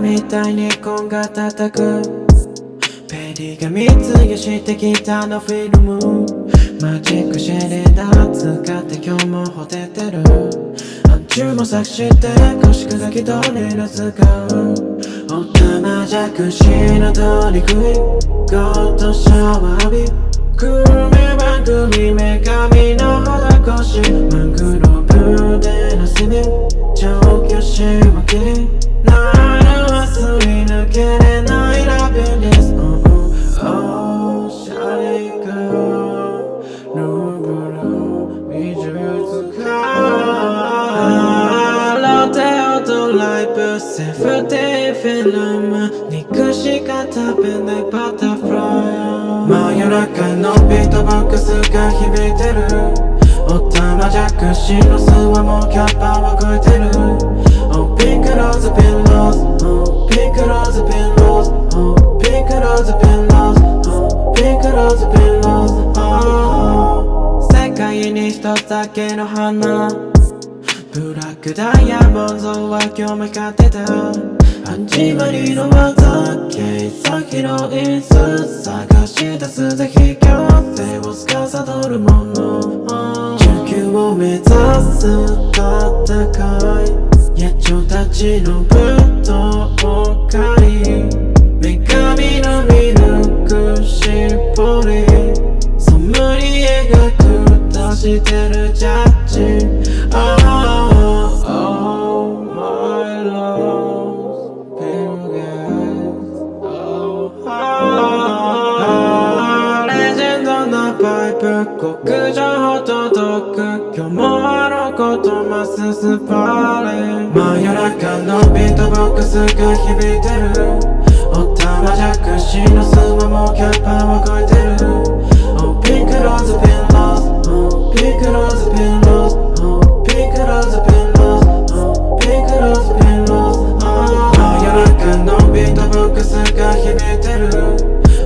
みたいにコンが叩くペリが蜜がしてきたのフィルムマジックシェレーダー使って今日もほててる暗中も作して腰掛けドリル使うおたまじゃくしの取り食いゴッドシャワー浴びグルメ番組女神の施しマングローブでのセミ調教師もきりなるはすり抜けれないラビリスおしゃれかルーブル美術館ロテオとライブセーフティーフィルム肉しか食べないバタフライ真夜中のビートボックスが響いてるおたまじゃくしの巣はもうキャッパは動いてる Oh pink rose pin rose Oh pink rose pin rose Oh pink rose pin rose Oh pink rose pin rose Oh 世界に一つだけの花ブラックダイヤモンドは今日も光ってた始まりの技計先の椅子探し出すぜ引き寄せを司るもの地球を目指す戦い野鳥たちの舞踏会女神の見抜く絞りソムリエが下してるジャッジ極上ほど届く今日もあのことますスパーレ真夜中のビートボックスが響いてるおたまじゃくしの巣はもうキャッパは動いてる Oh pink rose pin rose Oh pink rose pin rose Oh pink rose pin rose Oh pink rose pin rose 真夜中のビートボックスが響いてる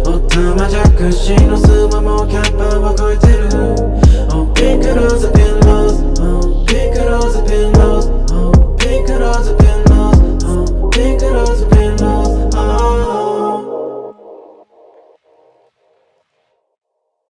おたまじゃくしの巣はもうキャッパは動いてる